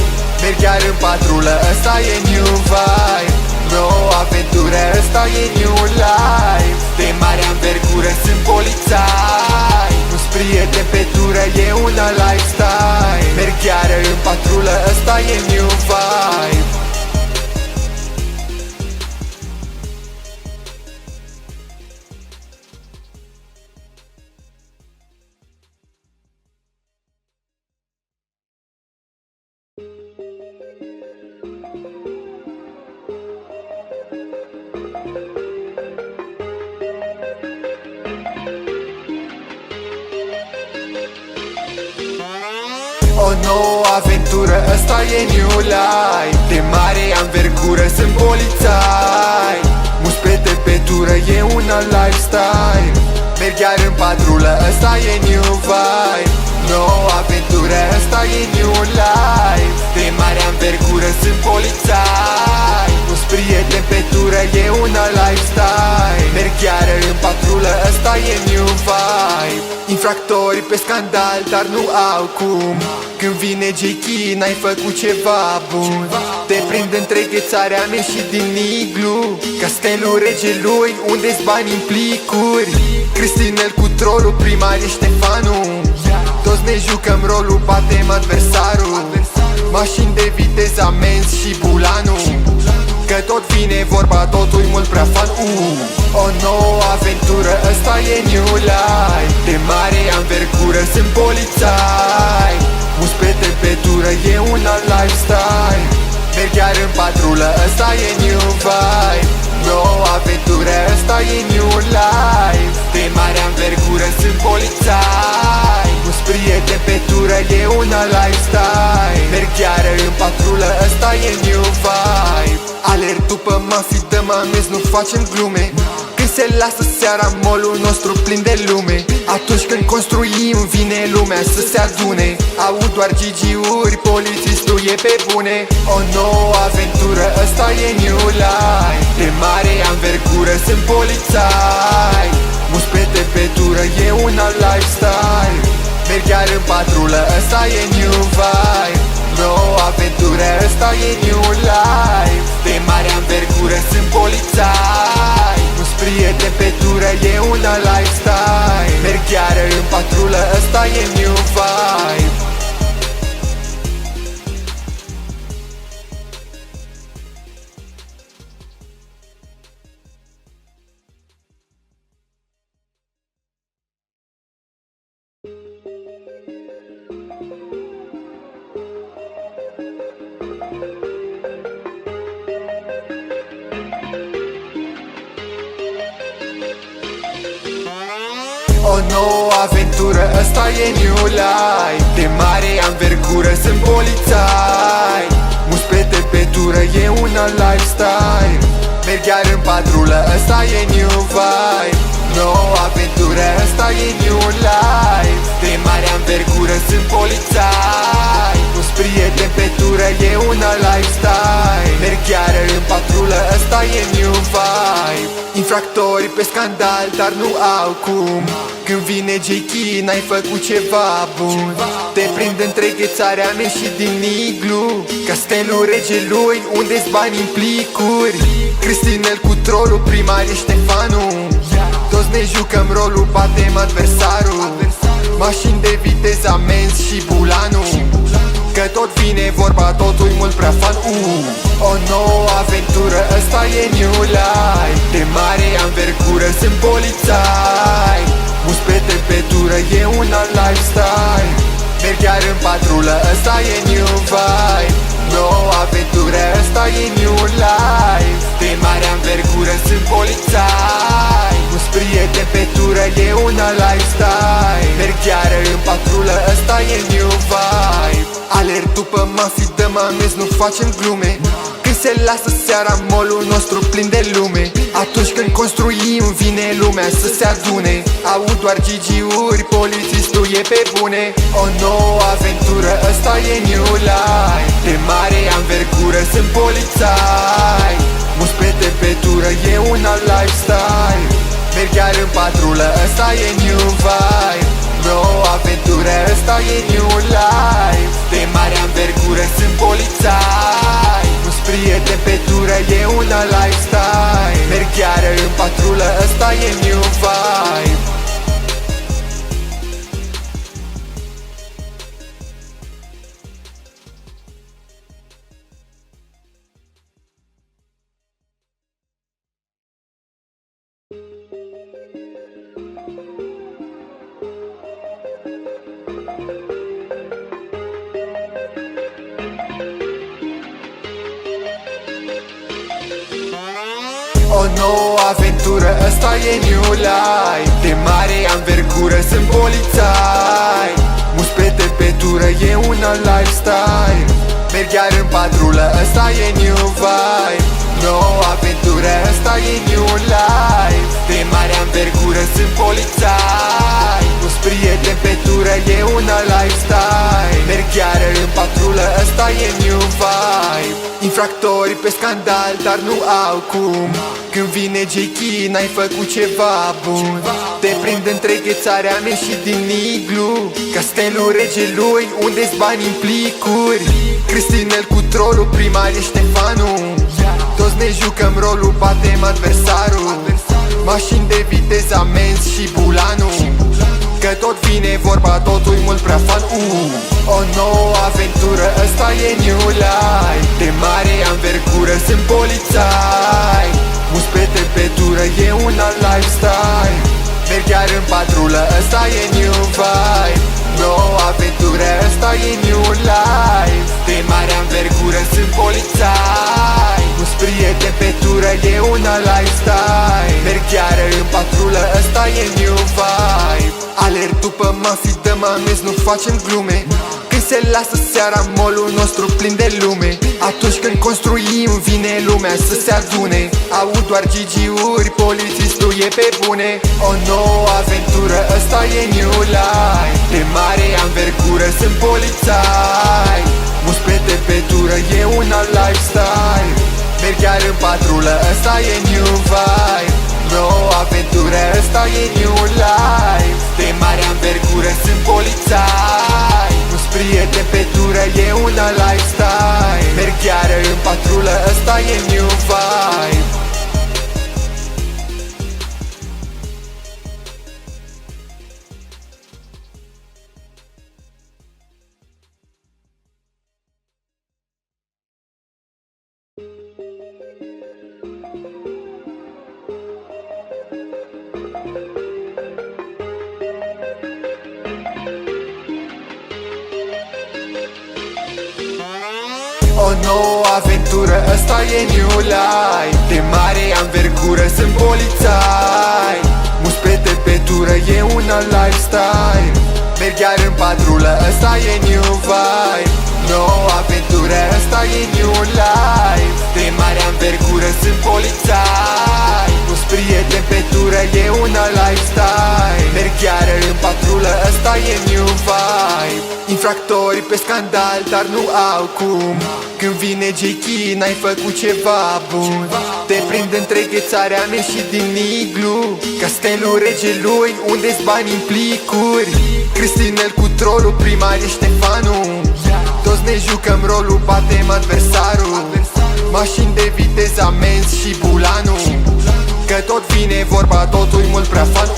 Speaker 1: Merg chiar în patrulă, ăsta e new vibe. Nouă aventură, ăsta e new life. De mare anvergură, sunt polițai. Mulți prieteni pe tură, e un alt lifestyle. Merg chiar în patrulă, ăsta e new vibe. O nouă aventură, ăsta e new life. De mare anvergură, sunt polițai. Mulți pe tempetură, e un alt lifestyle. Merg chiar în patrulă, ăsta e new vibe. Nouă aventură, ăsta e new life. De mare anvergură, sunt polițai. Nu-s prieten pe tură, e un alt lifestyle. Merg chiar în patrulă, ăsta e new vibe. Infractori pe scandal, dar nu au cum. Când vine J.K, n-ai făcut ceva bun. Te prind între ghețarea mea și din iglu. Castelul regelui, unde-s bani în plicuri. Cristinel cu trolul, primar e Ștefanu. Toți ne jucăm rolul, batem adversarul. Mașini de viteză, amenzi și bulanu. Că tot vine vorba, totul mult prea fan. O nouă aventură, ăsta e new life. De mare anvergură, sunt polițai. Mus pe temperatură, e un alt lifestyle. Merg chiar în patrulă, ăsta e new vibe. Nouă aventură, ăsta e new life. De mare anvergură, sunt polițai. Nu-s prieten pe tură, e un alt lifestyle. Merg chiar în patrulă, ăsta e new vibe. Alerg după mafii, dăm amenzi, nu facem glume. Când se lasă seara, molul nostru plin de lume. Atunci când construim, vine lumea să se adune. Aud doar GG-uri, polițistul e pe bune. O nouă aventură, ăsta e new life. De mare anvergură, sunt polițai. Mus pe temperatură, e un alt lifestyle. Merg chiar în patrulă, ăsta e new vibe. Nouă aventură, ăsta e new life. De mare anvergură, sunt polițai. Nu-s prieten pe tură, e un alt lifestyle. Merg chiar în patrulă, ăsta e new vibe. O nouă aventură, ăsta e new life. De mare anvergură, sunt polițai. Mus pe temperatură, e un alt lifestyle. Merg chiar în patrulă, ăsta e new vibe. Nouă aventură, ăsta e new life. De mare anvergură, sunt polițai. Nu-s prieten pe tură, e un alt lifestyle. Merg chiar în patrulă, ăsta e new vibe. Infractori pe scandal, dar nu au cum. Când vine J.K, n-ai făcut ceva bun. Te prind între ghețarea mea și din iglu. Castelul regelui, unde-s bani în plicuri. Cristinel cu trolul, primar e Ștefanu. Toți ne jucăm rolul, batem adversarul. Mașini de viteză, amenzi și bulanu. Că tot vine vorba, totul mult prea fan. O nouă aventură, ăsta e new life. De mare anvergură, sunt polițai. Mus pe temperatură, e un alt lifestyle. Merg chiar în patrulă, ăsta e new vibe. Nouă aventură, ăsta e new life. De mare anvergură, sunt polițai. Nu-s prieten pe tură, e un alt lifestyle. Merg chiar în patrulă, ăsta e new vibe. Alerg după mafii, dăm amenzi, nu facem glume. Când se lasă seara, molul nostru plin de lume. Atunci când construim, vine lumea să se adune. Aud doar GG-uri, polițistul e pe bune. O nouă aventură, ăsta e new life. De mare anvergură, sunt polițai. Mus pe temperatură, e un alt lifestyle. Merg chiar în patrulă, ăsta e new vibe. Nouă aventură, ăsta e new life. De mare anvergură, sunt polițai. Nu-s prieten pe tură, e un alt lifestyle. Merg chiar în patrulă, ăsta e new vibe. O nouă aventură, ăsta e new life. De mare anvergură, sunt polițai. Mus pe temperatură, e un alt lifestyle. Merg chiar în patrulă, ăsta e new vibe. Nouă aventură, ăsta e new life. De mare anvergură, sunt polițai. Nu-s prieten pe tură, e un alt lifestyle. Merg chiar în patrulă, ăsta e new vibe. Infractori pe scandal, dar nu au cum. Când vine J.K, n-ai făcut ceva bun. Te prind între ghețarea mea și din iglu. Castelul regelui, unde-s bani în plicuri. Cristinel cu trolul, primar e Ștefanu. Toți ne jucăm rolul, batem adversarul. Mașini de viteză, amenzi și bulanul. Că tot vine vorba, totul-i mult prea fan. O nouă aventură, ăsta e new life. De mare anvergură, sunt polițai. Mulți pe tempetură, e un alt lifestyle. Merg chiar în patrulă, ăsta e new vibe. Nouă aventură, ăsta e new life. De mare anvergură, sunt polițai. Mulți prieteni pe tură, e un alt lifestyle. Merg chiar în patrulă, ăsta e new vibe. Alerg după mafii, dăm amenzi, nu facem glume. Când se lasă seara, molul nostru plin de lume. Atunci când construim, vine lumea să se adune. Aud doar GG-uri, polițistul e pe bune. O nouă aventură, ăsta e new life. De mare anvergură, sunt polițai. Mulți pe tempetură, e un alt lifestyle. Merg chiar în patrulă, ăsta e new vibe. Nouă aventură, ăsta e new life. De mare anvergură, sunt polițai. Nu-s prieten pe tură, e un alt lifestyle. Merg chiar în patrulă, ăsta e new vibe. O nouă aventură, ăsta e new life. De mare anvergură, sunt polițai. Mulți pe tempetură, e un alt lifestyle. Merg chiar în patrulă, ăsta e new vibe. Nouă aventură, ăsta e new life. De mare anvergură, sunt polițai. Mulți prieteni pe tură, e un alt lifestyle. Merg chiar în patrulă, ăsta e new vibe. Infractori pe scandal, dar nu au cum. Când vine J.K, n-ai făcut ceva bun. Te prind între ghețarea mea și din iglu. Castelul regelui, unde-s bani în plicuri. Cristinel cu trolul, primar e Ștefanu. Toți ne jucăm rolul, batem adversarul. Mașini de viteză, amenzi și bulanul. Că tot vine vorba, totul-i mult prea fan.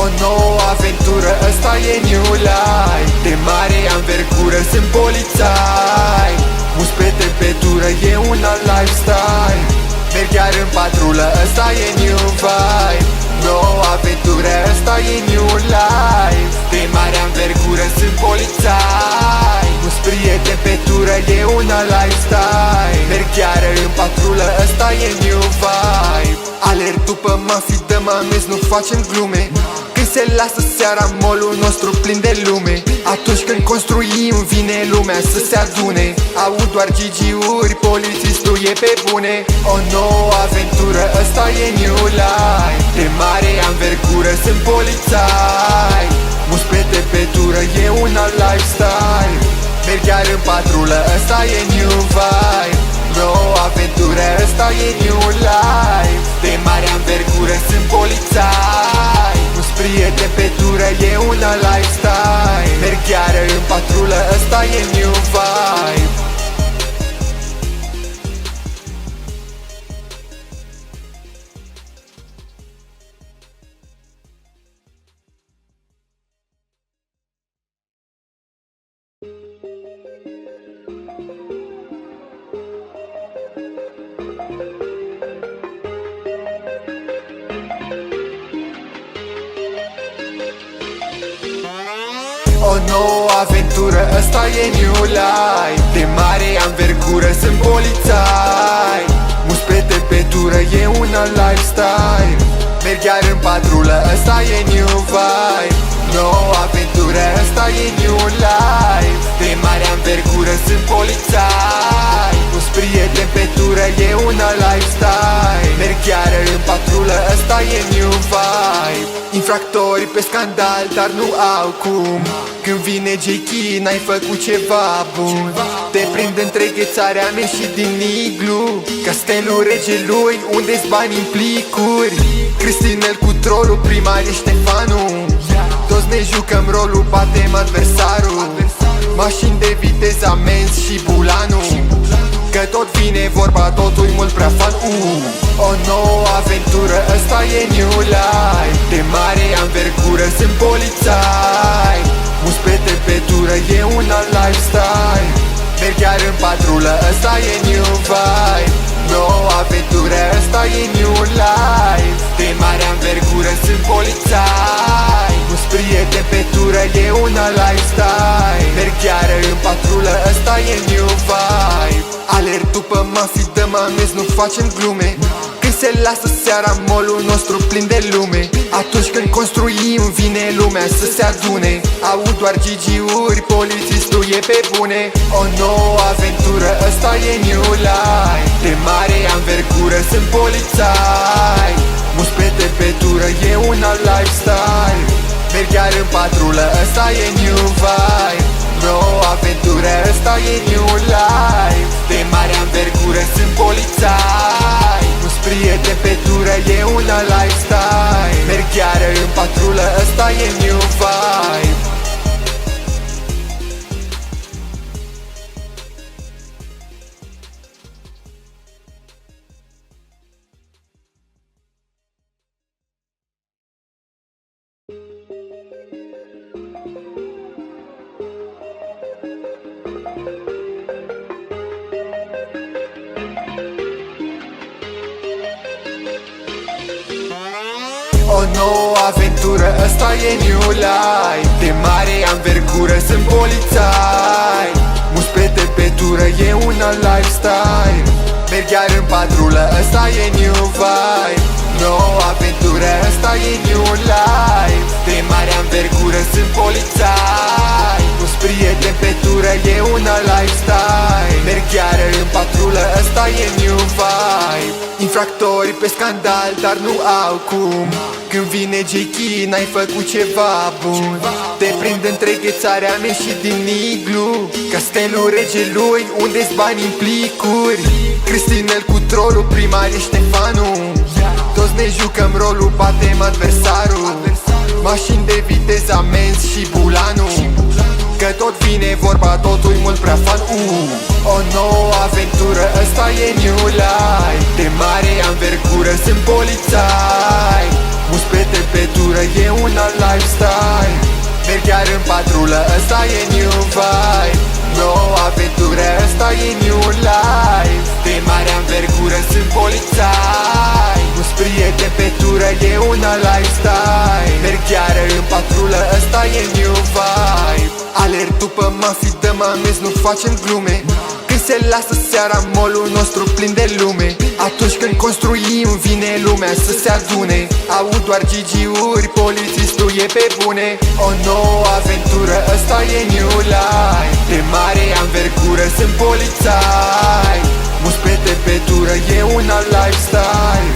Speaker 1: O nouă aventură, ăsta e new life. De mare anvergură, sunt polițai. Mulți pe tempetură, e un alt lifestyle. Merg chiar în patrulă, ăsta e new vibe. Nouă aventură, ăsta e new life. De mare anvergură, sunt polițai. Mulți prieteni pe tură, e un alt lifestyle. Merg chiar în patrulă, ăsta e new vibe. Alerg după mafii, dăm amenzi, nu facem glume. Când se lasă seara, molul nostru plin de lume. Atunci când construim, vine lumea să se adune. Aud doar GG-uri, polițistul e pe bune. O nouă aventură, ăsta e new life. De mare anvergură, sunt polițai. Mulți pe tempetură, e un alt lifestyle. Merg chiar în patrulă, ăsta e new vibe. Nouă aventură, ăsta e new life. De mare anvergură, sunt polițai. Nu-s prieten pe tură, e un alt lifestyle. Merg chiar în patrulă, ăsta e new vibe. O nouă aventură, ăsta e new life. De mare anvergură, sunt polițai. Mulți pe tempetură, e un alt lifestyle. Merg chiar în patrulă, ăsta e new vibe. Nouă aventură, ăsta e new life. De mare anvergură, sunt polițai. Mulți prieteni pe tură, e un alt lifestyle. Merg chiar în patrulă, ăsta e new vibe. Infractori pe scandal, dar nu au cum. Când vine J.K, n-ai făcut ceva bun. Te prind între ghețarea mea și din iglu. Castelul regelui, unde-s bani în plicuri. Cristinel cu trolul, primar e Ștefanu. Toți ne jucăm rolul, batem adversarul. Mașini de viteză, amenzi și bulanul. Că tot vine vorba, totul-i mult prea fan. O nouă aventură, ăsta e new life. De mare anvergură, sunt polițai. Mulți pe tempetură, e un alt lifestyle. Merg chiar în patrulă, ăsta e new vibe. Nouă aventură, ăsta e new life. De mare anvergură, sunt polițai. Mulți prieteni pe tură, e un alt lifestyle. Merg chiar în patrulă, ăsta e new vibe. Alerg după mafii, dăm amenzi, nu facem glume. Când se lasă seara, molul nostru plin de lume. Atunci când construim, vine lumea să se adune. Aud doar GG-uri, polițistul e pe bune. O nouă aventură, ăsta e new life. De mare anvergură, sunt polițai. Mulți pe tempetură, e un alt lifestyle. Merg chiar în patrulă, ăsta e new vibe. Nouă aventură, ăsta e new life. De mare anvergură, sunt polițai. Mulți prieteni pe tură, e un alt lifestyle. Merg chiar în patrulă, ăsta e new vibe. O nouă aventură, ăsta e new life. De mare anvergură, sunt polițai. Mulți pe tempetură, e un alt lifestyle. Merg chiar în patrulă, ăsta e new vibe. Nouă aventură, ăsta e new life. De mare anvergură, sunt polițai. Mulți prieteni pe tură, e un alt lifestyle. Merg chiar în patrulă, ăsta e new vibe. Infractori pe scandal, dar nu au cum. Când vine J.K, n-ai făcut ceva bun. Te prind între ghețarea mea și din iglu. Castelul regelui, unde-s bani în plicuri. Cristinel cu trolul, primar e Ștefanu. Toți ne jucăm rolul, batem adversarul. Mașini de viteză, amenzi și bulanul. Că tot vine vorba, totul-i mult prea fan. O nouă aventură, ăsta e new life. De mare anvergură, sunt polițai. Mulți pe tempetură, e un alt lifestyle. Merg chiar în patrulă, ăsta e new vibe. Nouă aventură, ăsta e new life. De mare anvergură, sunt polițai. Mulți prieteni pe tură, e un alt lifestyle. Merg chiar în patrulă, ăsta e new vibe. Alerg după mafii, dăm amenzi, nu facem glume. Când se lasă seara, molul nostru plin de lume. Atunci când construim, vine lumea să se adune. Aud doar GG-uri, polițistul e pe bune. O nouă aventură, ăsta e new life. De mare anvergură, sunt polițai. Mulți pe tempetură, e un alt lifestyle.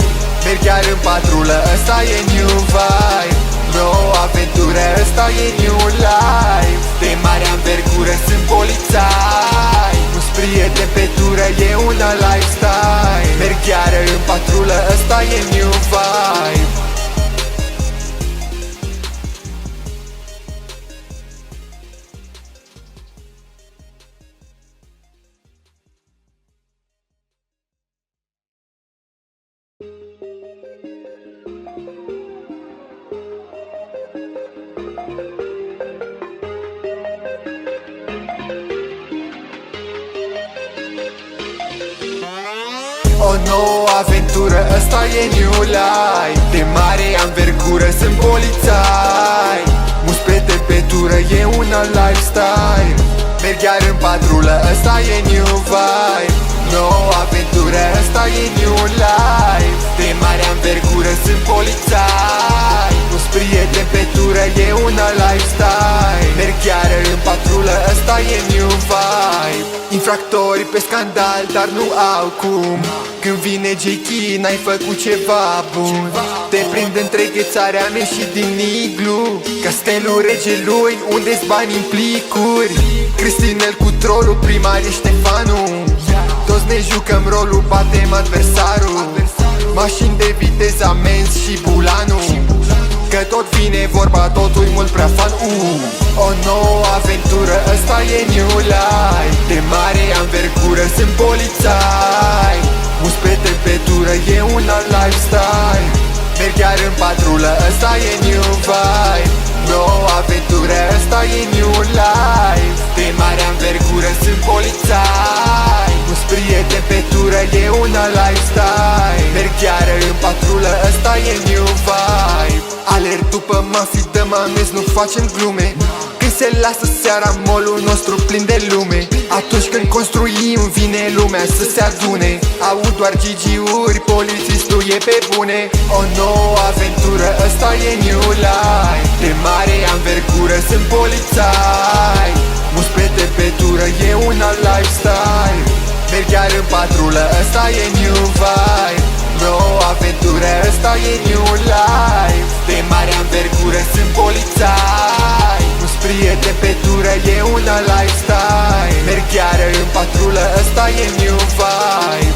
Speaker 1: Merg chiar în patrulă, ăsta e new vibe. Nouă aventură, ăsta e new life. De mare anvergură, sunt polițai. Mulți prieteni pe tură, e un alt lifestyle. Merg chiar în patrulă, ăsta e new vibe. O nouă aventură, ăsta e new life. De mare anvergură, sunt polițai. Mulți pe tempetură, e un alt lifestyle. Merg chiar în patrulă, ăsta e new vibe. Nouă aventură, ăsta e new life. De mare anvergură, sunt polițai. Mulți prieteni pe tură, e un alt lifestyle. Merg chiar în patrulă, ăsta e new vibe. Infractori pe scandal, dar nu au cum. Când vine J.K. n-ai făcut ceva bun. Te prind între ghețarea mea și din iglu, castelul regelui, unde-s bani în plicuri. Cristinel cu trolul, primar e Ștefanu. Toți ne jucăm rolul, batem adversarul. Mașini de viteză, amenzi și bulanu. Că tot vine vorba, totul mult prea fan. O nouă aventură, ăsta e new life. De mare anvergură, sunt polițai. Mus pe temperatură, e un alt lifestyle. Merg chiar în patrulă, ăsta e new vibe. Nouă aventură, ăsta e new life. De mare anvergură, sunt polițai. Mus prieten pe tură, e un alt lifestyle. Merg chiar în patrulă, ăsta e new vibe. Alerg după mafii, dăm amenzi, nu facem glume. Când se lasă seara, molul nostru plin de lume. Atunci când construim, vine lumea să se adune. Aud doar GG-uri, polițistul e pe bune. O nouă aventură, ăsta e new life. De mare anvergură, sunt polițai. Mus pe temperatură, e un alt lifestyle. Merg chiar în patrulă, ăsta e new vibe. Nouă aventură, ăsta e new life. De mare anvergură, sunt polițai. Nu-s prieten pe tură, e un alt lifestyle. Merg chiar în patrulă, ăsta e new vibe.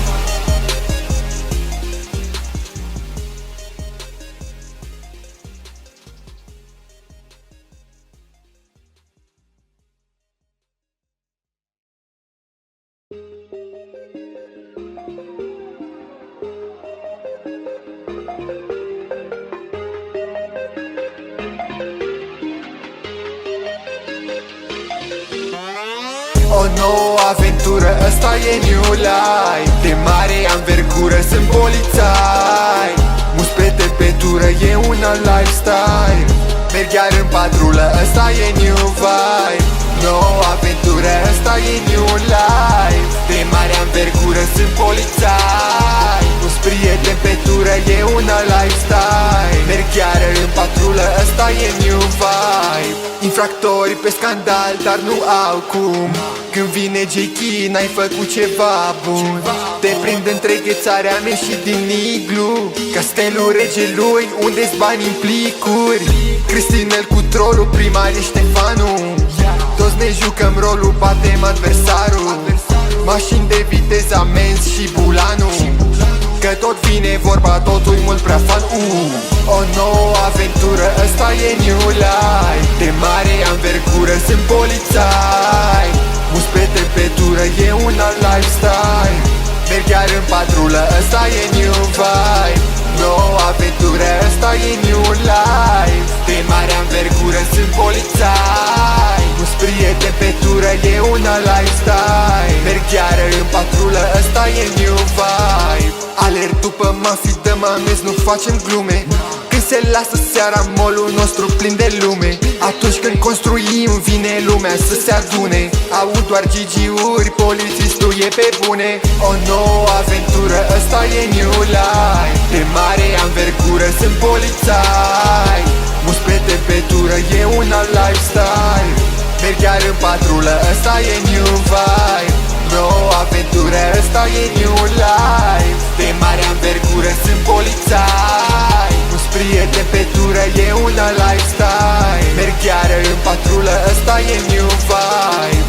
Speaker 1: O nouă aventură, ăsta e new life. De mare anvergură, sunt polițai. Mus pe temperatură, e un alt lifestyle. Merg chiar în patrulă, ăsta e new vibe. Nouă aventură, ăsta e new life. De mare anvergură, sunt polițai. Mus prieten pe tură, e un alt lifestyle. Merg chiar în patrulă, ăsta e new vibe. Infractori pe scandal, dar nu au cum. Când vine J.K. n-ai făcut ceva bun. Te prind între ghețarea mea și din iglu, castelul regelui, unde-s bani în plicuri. Cristinel cu trolul, primar e Ștefanu. Toți ne jucăm rolul, batem adversarul. Mașini de viteză, amenzi și bulanu. Că tot vine vorba, totul mult prea fan. O nouă aventură, ăsta e new life. De mare anvergură, sunt polițai. Mus pe temperatură, e un alt lifestyle. Merg chiar în patrulă, ăsta e new vibe. Nouă aventură, ăsta e new life. De mare anvergură, sunt polițai. Mus prieten pe tură, e un alt lifestyle. Merg chiar în patrulă, ăsta e new vibe. Alerg după mafii, dăm amenzi, nu facem glume. Când se lasă seara, molul nostru plin de lume. Atunci când construim, vine lumea să se adune. Aud doar GG-uri, polițistul e pe bune. O nouă aventură, ăsta e new life. De mare anvergură, sunt polițai. Mus pe temperatură, e un alt lifestyle. Merg chiar în patrulă, ăsta e new vibe. Nouă aventură, ăsta e new life. De mare anvergură, sunt polițai. Mus prieten pe tură, e un alt lifestyle. Merg chiar în patrulă, ăsta e new vibe.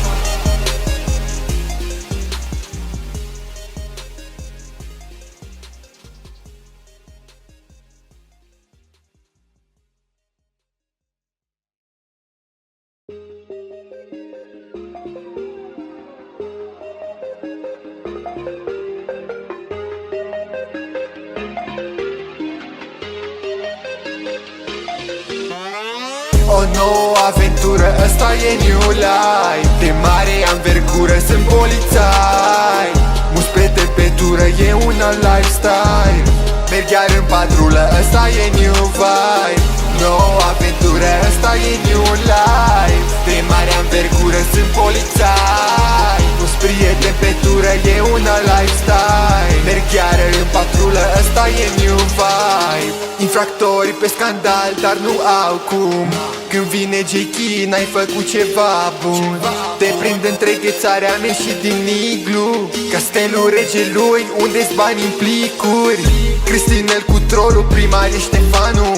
Speaker 1: O nouă aventură, ăsta e new life. De mare anvergură, sunt polițai. Mus pe temperatură, e un alt lifestyle. Merg chiar în patrulă, ăsta e new vibe. Nouă aventură, ăsta e new life. De mare anvergură, sunt polițai. Mus prieten pe tură, e un alt lifestyle. Merg chiar în patrulă, ăsta e new vibe. Infractori pe scandal, dar nu au cum. Când vine J.K. n-ai făcut ceva bun. Te prind între ghețarea mea și din iglu Castelul regelui, unde-s bani în plicuri. Cristinel cu trolul, primar e Ștefanu.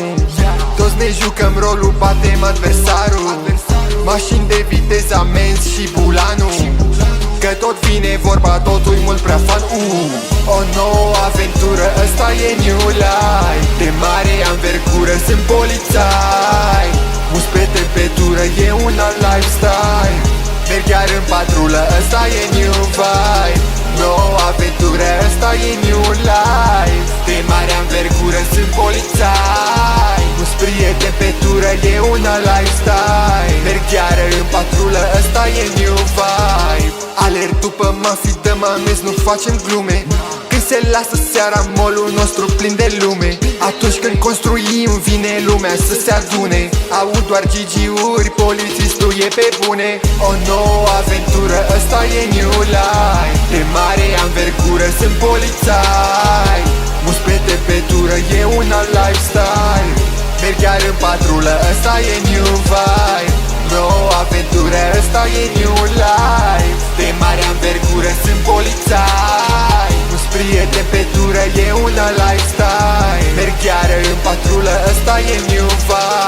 Speaker 1: Toți ne jucăm rolul, batem adversarul. Mașini de viteză, amenzi și bulanul. Că tot vine vorba, totul-i mult prea fan. O nouă aventură, ăsta e new life. De mare anvergură, sunt polițai. Mus pe tempetură, e un alt lifestyle. Merg chiar în patrulă, ăsta e new vibe. Nouă aventură, ăsta e new life. De mare anvergură, sunt polițai. Mus pe tempetură, e un alt lifestyle. Merg chiar în patrulă, ăsta e new vibe. Alerg după mafii, dăm amenzi, nu facem glume. Când se lasă seara, molul nostru plin de lume. Atunci când construim, vine lumea să se adune. Aud doar GG-uri, polițistul e pe bune. O nouă aventură, ăsta e new life. De mare anvergură, sunt polițai. Mus pe tempetură, e un alt lifestyle. Merg chiar în patrulă, ăsta e new vibe. Nouă aventură, ăsta e new life. De mare anvergură, sunt polițai. Mus pe tempetură, e un alt lifestyle. Merg chiar în patrulă, ăsta e new vibe.